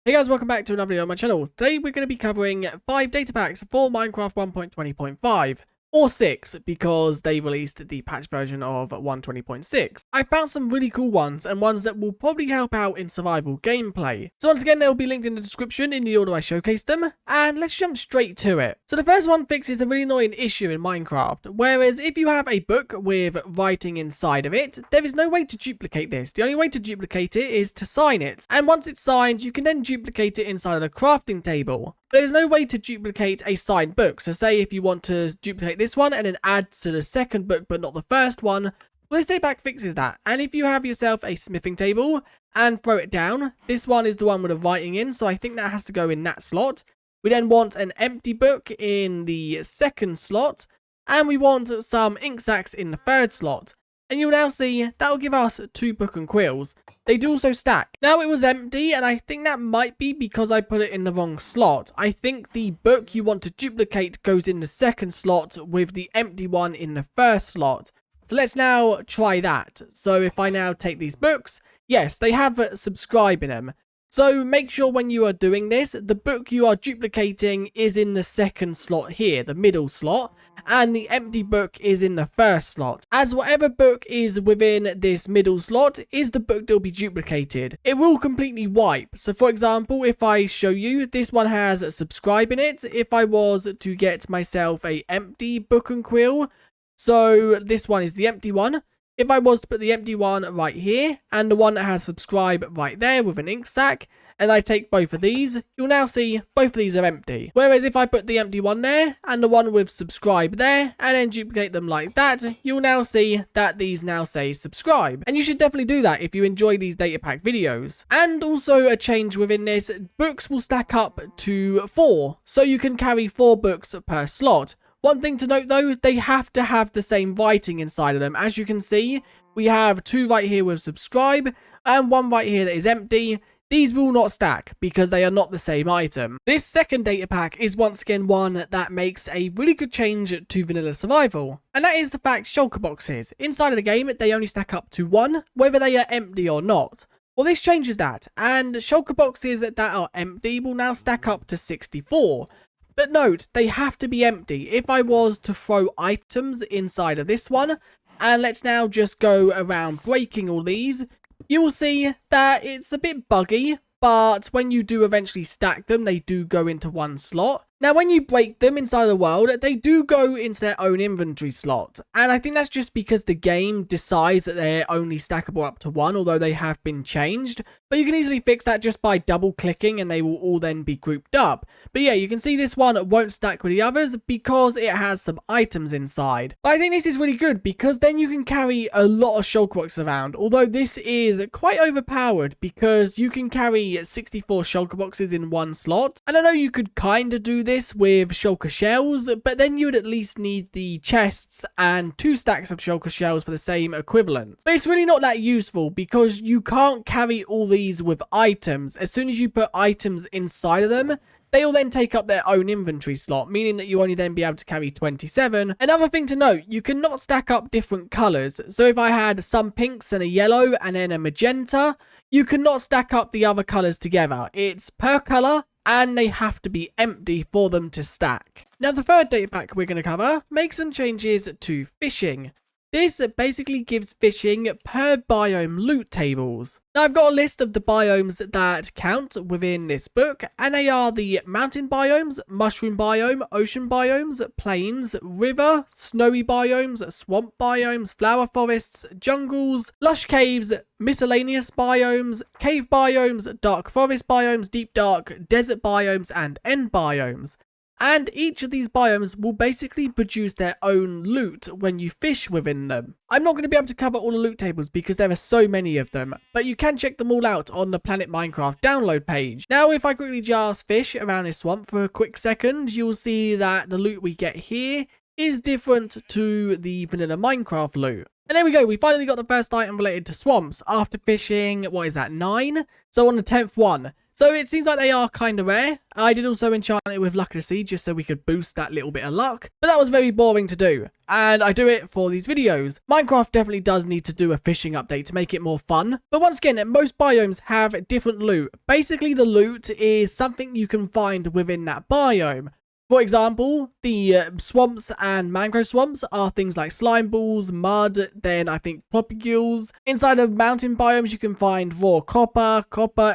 Hey guys, welcome back to another video on my channel. Today we're going to be covering 5 data packs for Minecraft 1.20.5. Or 6, because they released the patch version of 1.20.6. I found some really cool ones, and ones that will probably help out in survival gameplay. So once again, they'll be linked in the description in the order I showcased them, and let's jump straight to it. So the first one fixes a really annoying issue in Minecraft, whereas if you have a book with writing inside of it, there is no way to duplicate this. The only way to duplicate it is to sign it, and once it's signed, you can then duplicate it inside of the crafting table. There's no way to duplicate a signed book. So say if you want to duplicate this one and then add to the second book but not the first one, well, this data pack fixes that. And if you have yourself a smithing table and throw it down, this one is the one with the writing in, so I think that has to go in that slot. We then want an empty book in the second slot, and we want some ink sacs in the third slot. And you'll now see that will give us 2 book and quills. They do also stack. Now it was empty, and I think that might be because I put it in the wrong slot. I think the book you want to duplicate goes in the second slot with the empty one in the first slot. So let's now try that. So if I now take these books, yes, they have subscribe in them. So make sure when you are doing this, the book you are duplicating is in the second slot here, the middle slot, and the empty book is in the first slot, as whatever book is within this middle slot is the book that will be duplicated. It will completely wipe. So for example, if I show you, this one has subscribe in it. If I was to get myself a empty book and quill, so this one is the empty one. If I was to put the empty one right here, and the one that has subscribe right there with an ink sac, and I take both of these, you'll now see both of these are empty. Whereas if I put the empty one there, and the one with subscribe there, and then duplicate them like that, you'll now see that these now say subscribe. And you should definitely do that if you enjoy these data pack videos. And also a change within this, books will stack up to 4, so you can carry 4 books per slot. One thing to note though, they have to have the same writing inside of them. As you can see, we have 2 right here with subscribe and 1 right here that is empty. These will not stack because they are not the same item. This second data pack is once again one that makes a really good change to vanilla survival. And that is the fact shulker boxes. Inside of the game, they only stack up to 1, whether they are empty or not. Well, this changes that, and shulker boxes that are empty will now stack up to 64. But note, they have to be empty. If I was to throw items inside of this one, and let's now just go around breaking all these, you will see that it's a bit buggy, but when you do eventually stack them, they do go into one slot. Now, when you break them inside the world, they do go into their own inventory slot. And I think that's just because the game decides that they're only stackable up to 1, although they have been changed. But you can easily fix that just by double clicking and they will all then be grouped up. But yeah, you can see this one won't stack with the others because it has some items inside. But I think this is really good because then you can carry a lot of shulker boxes around. Although this is quite overpowered because you can carry 64 shulker boxes in 1 slot. And I know you could kind of do this with shulker shells, but then you would at least need the chests and 2 stacks of shulker shells for the same equivalent. But it's really not that useful because you can't carry all these with items. As soon as you put items inside of them, they will then take up their own inventory slot, meaning that you only then be able to carry 27. Another thing to note, you cannot stack up different colours. So if I had some pinks and a yellow and then a magenta, you cannot stack up the other colours together. It's per colour, and they have to be empty for them to stack. Now the third data pack we're going to cover makes some changes to fishing. This basically gives fishing per biome loot tables. Now I've got a list of the biomes that count within this book, and they are the mountain biomes, mushroom biome, ocean biomes, plains, river, snowy biomes, swamp biomes, flower forests, jungles, lush caves, miscellaneous biomes, cave biomes, dark forest biomes, deep dark, desert biomes, and end biomes. And each of these biomes will basically produce their own loot when you fish within them. I'm not going to be able to cover all the loot tables because there are so many of them, but you can check them all out on the Planet Minecraft download page. Now, if I quickly just fish around this swamp for a quick second, you'll see that the loot we get here is different to the vanilla Minecraft loot. And there we go, we finally got the first item related to swamps after fishing, what is that, 9? So on the 10th one. So it seems like they are kind of rare. I did also enchant it with Luck of the Sea just so we could boost that little bit of luck. But that was very boring to do. And I do it for these videos. Minecraft definitely does need to do a fishing update to make it more fun. But once again, most biomes have different loot. Basically, the loot is something you can find within that biome. For example, the swamps and mangrove swamps are things like slime balls, mud, then I think propagules. Inside of mountain biomes, you can find raw copper,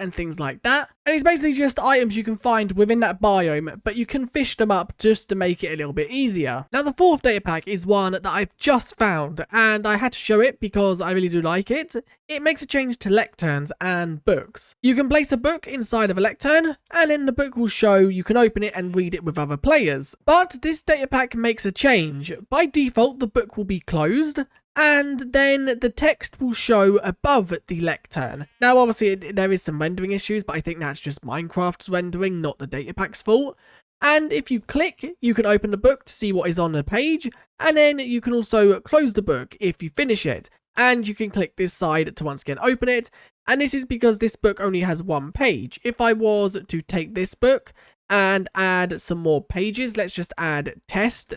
and things like that. And it's basically just items you can find within that biome, but you can fish them up just to make it a little bit easier. Now, the fourth data pack is one that I've just found, and I had to show it because I really do like it. It makes a change to lecterns and books. You can place a book inside of a lectern, and then the book will show you can open it and read it with other players. But this data pack makes a change. By default, the book will be closed, and then the text will show above the lectern. Now, obviously, there is some rendering issues, but I think that's just Minecraft's rendering, not the data pack's fault. And if you click, you can open the book to see what is on the page, and then you can also close the book if you finish it. And you can click this side to once again open it, and this is because this book only has one page. If I was to take this book and add some more pages, let's just add test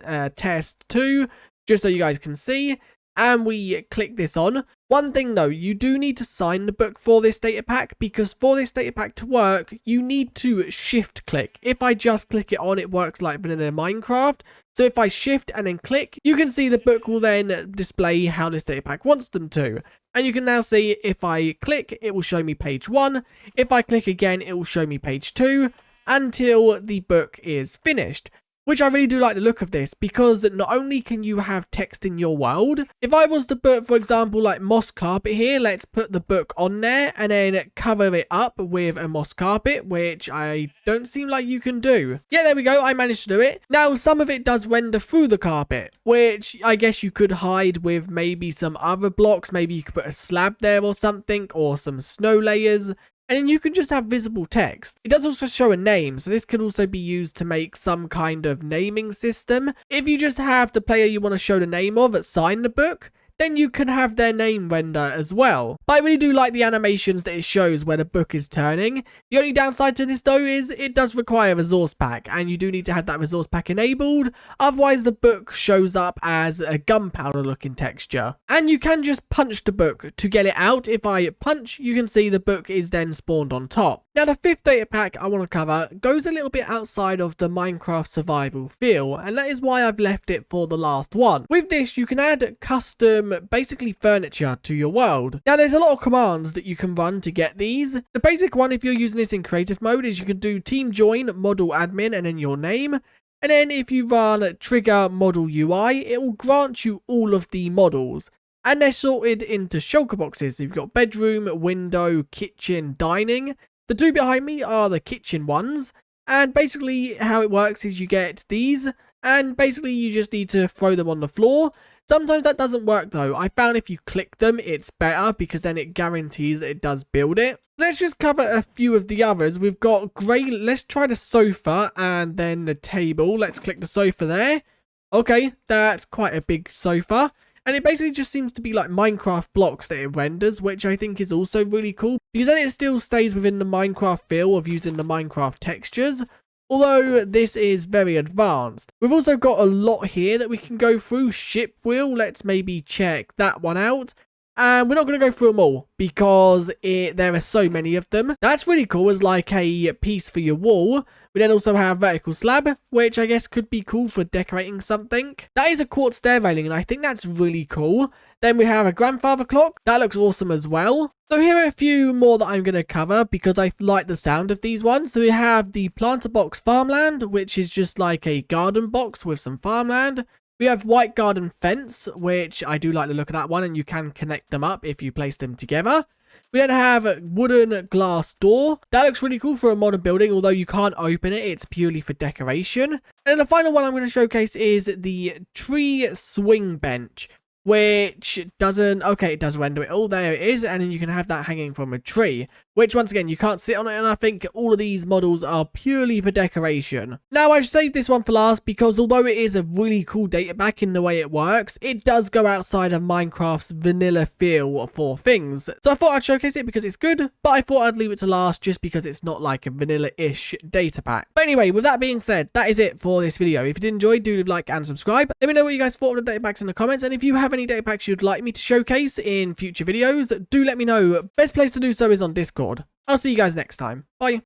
2, just so you guys can see. And we click this on. One thing though, you do need to sign the book for this data pack, because for this data pack to work, you need to shift click. If I just click it on, it works like vanilla Minecraft. So if I shift and then click, you can see the book will then display how this data pack wants them to. And you can now see if I click, it will show me page 1. If I click again, it will show me page 2 until the book is finished. Which I really do like the look of this, because not only can you have text in your world, if I was to put, for example, like moss carpet here, let's put the book on there and then cover it up with a moss carpet, which I don't seem like you can do. Yeah, there we go, I managed to do it. Now, some of it does render through the carpet, which I guess you could hide with maybe some other blocks. Maybe you could put a slab there or something, or some snow layers. And then you can just have visible text. It does also show a name, so this could also be used to make some kind of naming system. If you just have the player you want to show the name of sign the book, then you can have their name render as well. But I really do like the animations that it shows where the book is turning. The only downside to this though is it does require a resource pack, and you do need to have that resource pack enabled. Otherwise the book shows up as a gunpowder looking texture. And you can just punch the book to get it out. If I punch, you can see the book is then spawned on top. Now, the fifth data pack I want to cover goes a little bit outside of the Minecraft survival feel, and that is why I've left it for the last one. With this, you can add custom, basically furniture to your world. Now, there's a lot of commands that you can run to get these. The basic one, if you're using this in creative mode, is you can do team join, model admin, and then your name. And then if you run trigger model UI, it will grant you all of the models. And they're sorted into shulker boxes. So you've got bedroom, window, kitchen, dining. The two behind me are the kitchen ones, and basically how it works is you get these, and basically you just need to throw them on the floor. Sometimes that doesn't work though. I found if you click them, it's better, because then it guarantees that it does build it. Let's just cover a few of the others. We've got grey, let's try the sofa, and then the table. Let's click the sofa there. Okay, that's quite a big sofa. And it basically just seems to be like Minecraft blocks that it renders, which I think is also really cool, because then it still stays within the Minecraft feel of using the Minecraft textures, although this is very advanced. We've also got a lot here that we can go through. Ship wheel, let's maybe check that one out. And we're not going to go through them all, because there are so many of them. That's really cool as like a piece for your wall. We then also have vertical slab, which I guess could be cool for decorating something. That is a quartz stair railing, and I think that's really cool. Then we have a grandfather clock. That looks awesome as well. So here are a few more that I'm going to cover because I like the sound of these ones. So we have the planter box farmland, which is just like a garden box with some farmland. We have white garden fence, which I do like the look of that one, and you can connect them up if you place them together. We then have wooden glass door. That looks really cool for a modern building, although you can't open it. It's purely for decoration. And then the final one I'm going to showcase is the tree swing bench, which doesn't, okay, it does render it all, there it is, and then you can have that hanging from a tree, which once again, you can't sit on it, and I think all of these models are purely for decoration. Now, I've saved this one for last because although it is a really cool data pack in the way it works, it does go outside of Minecraft's vanilla feel for things. So I thought I'd showcase it because it's good, but I thought I'd leave it to last just because it's not like a vanilla-ish data pack. But anyway, with that being said, that is it for this video. If you did enjoy, do leave a like and subscribe. Let me know what you guys thought of the data packs in the comments, and if you have any data packs you'd like me to showcase in future videos, do let me know. Best place to do so is on Discord. I'll see you guys next time. Bye.